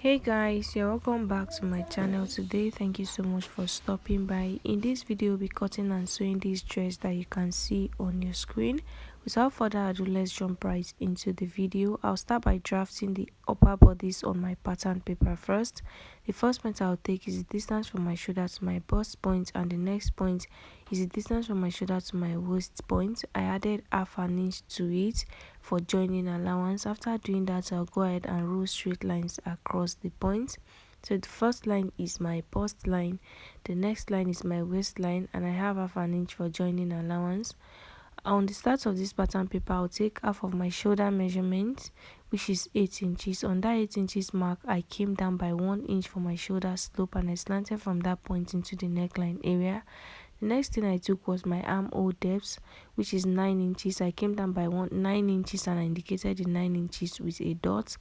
Hey guys, you're welcome back to my channel today. Thank you so much for stopping by. In this video, we'll be cutting and sewing this dress that you can see on your screen. Without further ado, let's jump right into the video. I'll start by drafting the upper bodice on my pattern paper first. The first point I'll take is the distance from my shoulder to my bust point, and the next point is the distance from my shoulder to my waist point. I added half an inch to it for joining allowance. After doing that, I'll go ahead and roll straight lines across the point. So the first line is my bust line, the next line is my waistline, and I have half an inch for joining allowance. On the start of this pattern paper, I'll take half of my shoulder measurement, which is 8 inches. On that 8 inches mark, I came down by 1 inch for my shoulder slope, and I slanted from that point into the neckline area. The next thing I took was my armhole depth, which is 9 inches. I came down by 9 inches, and I indicated the 9 inches with a dot.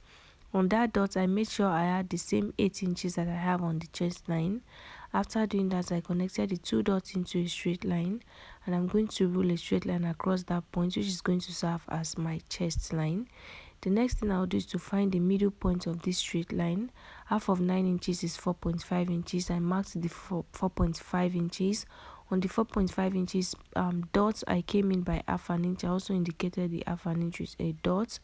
On that dot, I made sure I had the same 8 inches that I have on the chest line. After doing that, I connected the two dots into a straight line, and I'm going to roll a straight line across that point, which is going to serve as my chest line. The next thing I'll do is to find the middle point of this straight line. Half of 9 inches is 4.5 inches. I marked the 4.5 inches. On the 4.5 inches dots, I came in by half an inch. I also indicated the half an inch with a dot.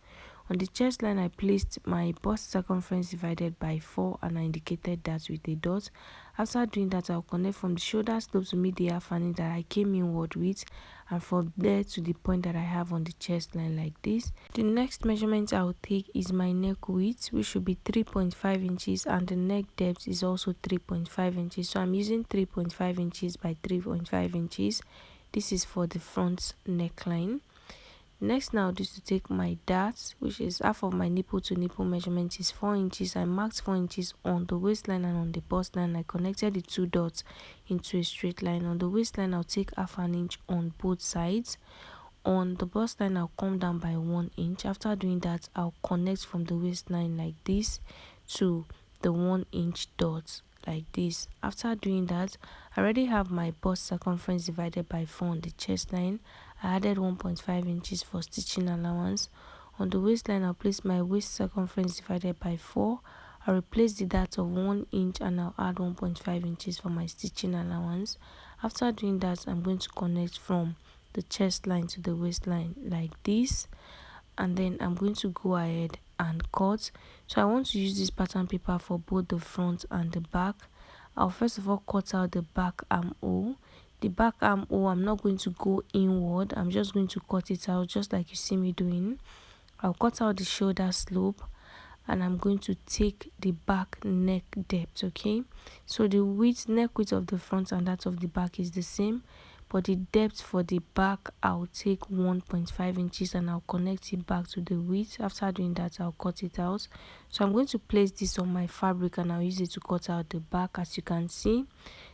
On the chest line, I placed my bust circumference divided by 4, and I indicated that with a dot. After doing that, I'll connect from the shoulder slope to meet the half an inch that I came inward with, and from there to the point that I have on the chest line like this. The next measurement I'll take is my neck width, which should be 3.5 inches, and the neck depth is also 3.5 inches. So I'm using 3.5 inches by 3.5 inches. This is for the front neckline. Next, now is to take my dart, which is half of my nipple to nipple measurement is 4 inches. I marked 4 inches on the waistline and on the bust line. I connected the two dots into a straight line. On the waistline, I'll take half an inch on both sides. On the bust line, I'll come down by 1 inch. After doing that, I'll connect from the waistline like this to the 1 inch dot like this. After doing that, I already have my bust circumference divided by 4 on the chest line. I added 1.5 inches for stitching allowance. On the waistline, I'll place my waist circumference divided by 4. I'll replace the dart of 1 inch, and I'll add 1.5 inches for my stitching allowance. After doing that, I'm going to connect from the chest line to the waistline like this, and then I'm going to go ahead and cut. So I want to use this pattern paper for both the front and the back. I'll first of all cut out the back armhole. The back armhole, I'm not going to go inward, I'm just going to cut it out just like you see me doing. I'll cut out the shoulder slope, and I'm going to take the back neck depth. Okay, so the neck width of the front and that of the back is the same, but the depth for the back, I'll take 1.5 inches, and I'll connect it back to the width. After doing that, I'll cut it out. So I'm going to place this on my fabric, and I'll use it to cut out the back, as you can see.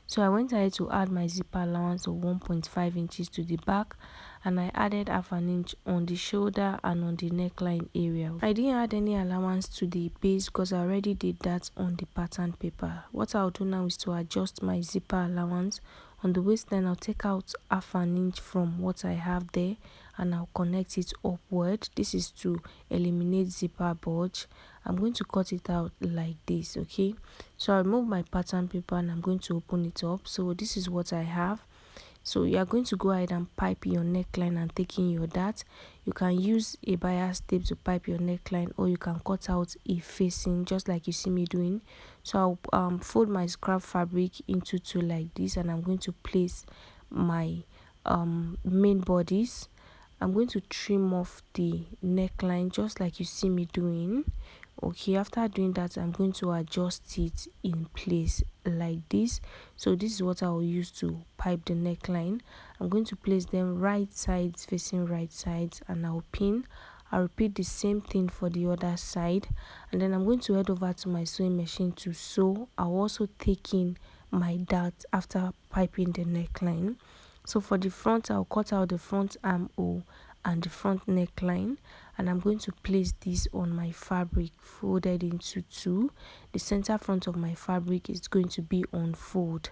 So I went ahead to add my zipper allowance of 1.5 inches to the back, and I added half an inch on the shoulder and on the neckline area. I didn't add any allowance to the base because I already did that on the pattern paper. What I'll do now is to adjust my zipper allowance. On the waistline, I'll take out half an inch from what I have there, and I'll connect it upward. This is to eliminate zipper bulge. I'm going to cut it out like this. Okay, so I remove my pattern paper, and I'm going to open it up. So this is what I have. So you are going to go ahead and pipe your neckline and take in your dart. You can use a bias tape to pipe your neckline, or you can cut out a facing just like you see me doing. So I'll fold my scrap fabric into two like this, and I'm going to place my main bodice. I'm going to trim off the neckline just like you see me doing. Okay, after doing that, I'm going to adjust it in place like this. So this is what I will use to pipe the neckline. I'm going to place them right sides facing right sides, and I'll pin. I'll repeat the same thing for the other side, and then I'm going to head over to my sewing machine to sew. I'll also take in my dart after piping the neckline. So for the front, I'll cut out the front armhole and the front neckline, and I'm going to place this on my fabric folded into two. The center front of my fabric is going to be on fold.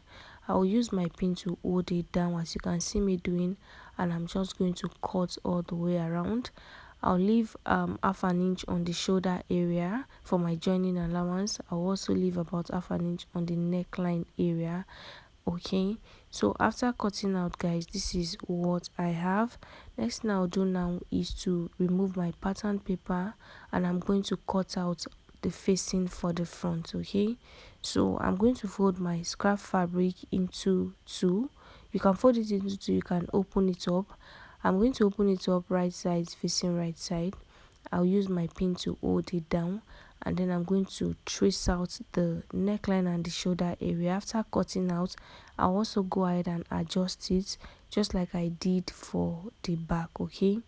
I'll use my pin to hold it down as you can see me doing, and I'm just going to cut all the way around. I'll leave half an inch on the shoulder area for my joining allowance. I'll also leave about half an inch on the neckline area. Okay, so after cutting out, guys, this is what I have. Next thing I'll do now is to remove my pattern paper, and I'm going to cut out the facing for the front. Okay, so I'm going to fold my scrap fabric into two. You can fold it into two, you can open it up. I'm going to open it up right side facing right side. I'll use my pin to hold it down, and then I'm going to trace out the neckline and the shoulder area. After cutting out, I'll also go ahead and adjust it just like I did for the back. Okay,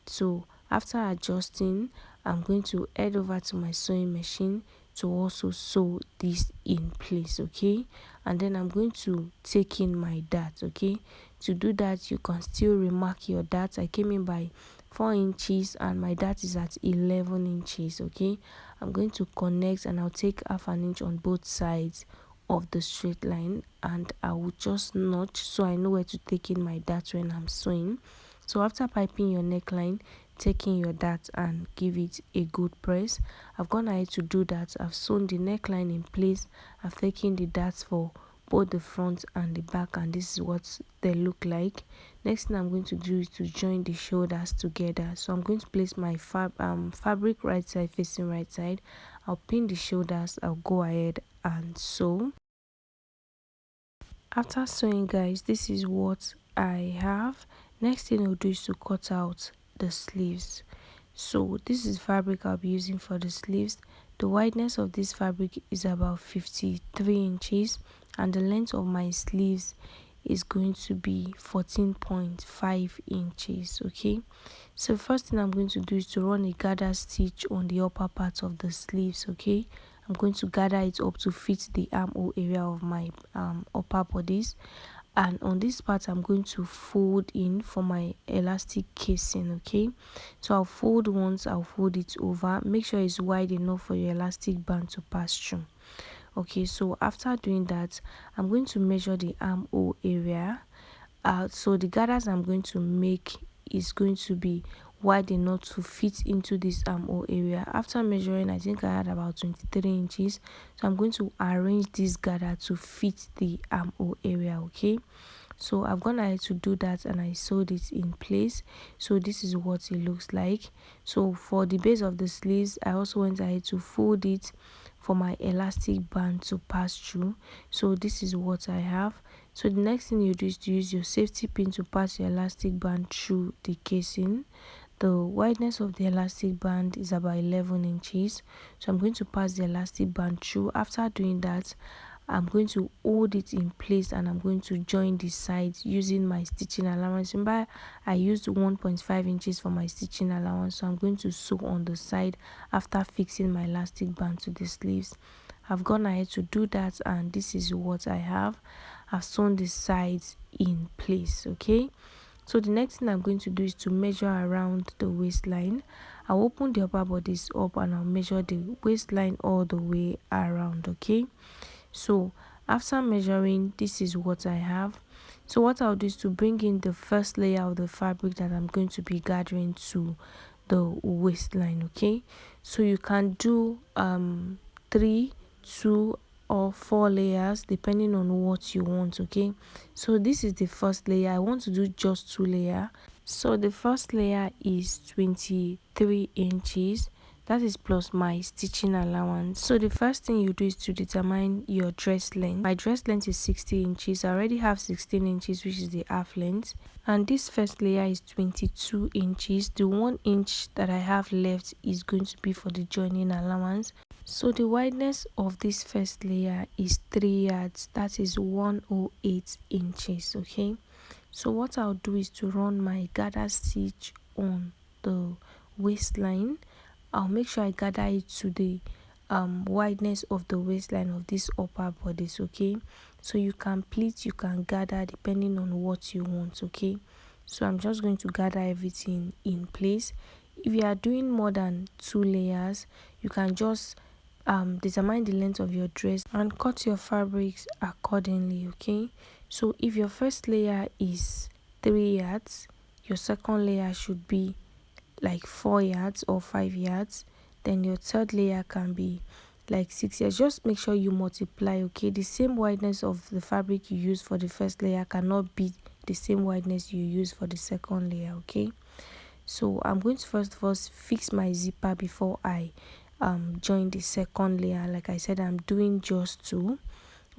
so after adjusting, I'm going to head over to my sewing machine to also sew this in place. Okay, and then I'm going to take in my dart. Okay, to do that, you can still remark your dart. I came in by 4 inches and my dart is at 11 inches. Okay, I'm going to connect, and I'll take half an inch on both sides of the straight line, and I will just notch so I know where to take in my dart when I'm sewing. So after piping your neckline, taking your dart and give it a good press. I've gone ahead to do that. I've sewn the neckline in place. I've taken the darts for both the front and the back, and this is what they look like. Next thing I'm going to do is to join the shoulders together. So I'm going to place my fabric right side facing right side. I'll pin the shoulders. I'll go ahead and sew. After sewing, guys, this is what I have. Next thing I'll do is to cut out the sleeves. So this is fabric I'll be using for the sleeves. The wideness of this fabric is about 53 inches, and the length of my sleeves is going to be 14.5 inches. Okay, so first thing I'm going to do is to run a gather stitch on the upper part of the sleeves. Okay, I'm going to gather it up to fit the armhole area of my upper bodice, and on this part I'm going to fold in for my elastic casing. Okay, so I'll fold once, I'll fold it over. Make sure it's wide enough for your elastic band to pass through. Okay, so after doing that, I'm going to measure the armhole area. So the gathers I'm going to make is going to be wide enough to fit into this armhole area. After measuring, I think I had about 23 inches, so I'm going to arrange this gather to fit the armhole area. Okay, so I've gone ahead to do that, and I sewed it in place. So this is what it looks like. So for the base of the sleeves, I also went ahead to fold it for my elastic band to pass through. So this is what I have. So the next thing you do is to use your safety pin to pass your elastic band through the casing. The wideness of the elastic band is about 11 inches, so I'm going to pass the elastic band through. After doing that, I'm going to hold it in place, and I'm going to join the sides using my stitching allowance. Remember, I used 1.5 inches for my stitching allowance, so I'm going to sew on the side after fixing my elastic band to the sleeves. I've gone ahead to do that, and this is what I have. I've sewn the sides in place. Okay, so the next thing I'm going to do is to measure around the waistline. I'll open the upper bodice up, and I'll measure the waistline all the way around. Okay, so after measuring, this is what I have. So what I'll do is to bring in the first layer of the fabric that I'm going to be gathering to the waistline. Okay, so you can do 3, 2 or 4 layers depending on what you want. Okay, so this is the first layer. I want to do just 2 layers. So the first layer is 23 inches, that is plus my stitching allowance. So the first thing you do is to determine your dress length. My dress length is 60 inches. I already have 16 inches, which is the half length, and this first layer is 22 inches. The 1 inch that I have left is going to be for the joining allowance. So the wideness of this first layer is 3 yards, that is 108 inches. Okay, so what I'll do is to run my gather stitch on the waistline. I'll make sure I gather it to the wideness of the waistline of this upper bodice. Okay, so you can pleat, you can gather depending on what you want. Okay, so I'm just going to gather everything in place. If you are doing more than 2 layers, you can just determine the length of your dress and cut your fabrics accordingly. Okay, so if your first layer is 3 yards, your second layer should be like 4 yards or 5 yards, then your third layer can be like 6 yards. Just make sure you multiply, okay? The same wideness of the fabric you use for the first layer cannot be the same wideness you use for the second layer, okay? So I'm going to first of all fix my zipper before I join the second layer. Like I said, I'm doing just 2,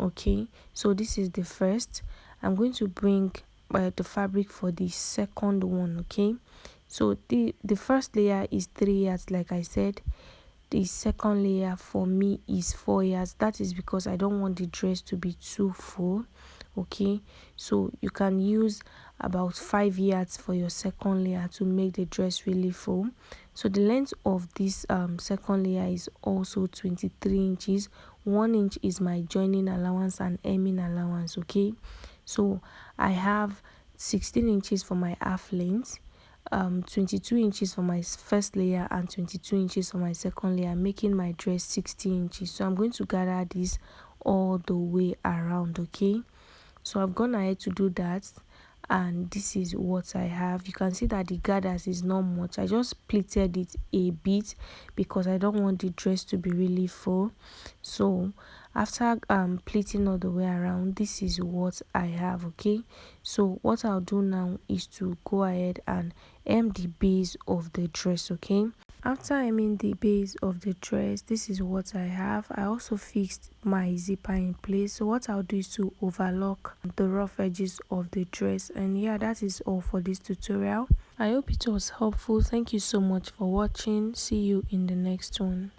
okay? So this is the first. I'm going to bring the fabric for the second one, okay? So the first layer is 3 yards, like I said. The second layer for me is 4 yards. That is because I don't want the dress to be too full, okay? So you can use about 5 yards for your second layer to make the dress really full. So the length of this second layer is also 23 inches. 1 inch is my joining allowance and hemming allowance, okay? So I have 16 inches for my half length, 22 inches for my first layer and 22 inches for my second layer, making my dress 60 inches. So I'm going to gather this all the way around, okay? So I've gone ahead to do that, and this is what I have. You can see that the gathers is not much. I just pleated it a bit because I don't want the dress to be really full. So after pleating all the way around, this is what I have, okay? So what I'll do now is to go ahead and hem the base of the dress, okay? After hemming the base of the dress, this is what I have. I also fixed my zipper in place. So what I'll do is to overlock the rough edges of the dress. And yeah, that is all for this tutorial. I hope it was helpful. Thank you so much for watching. See you in the next one.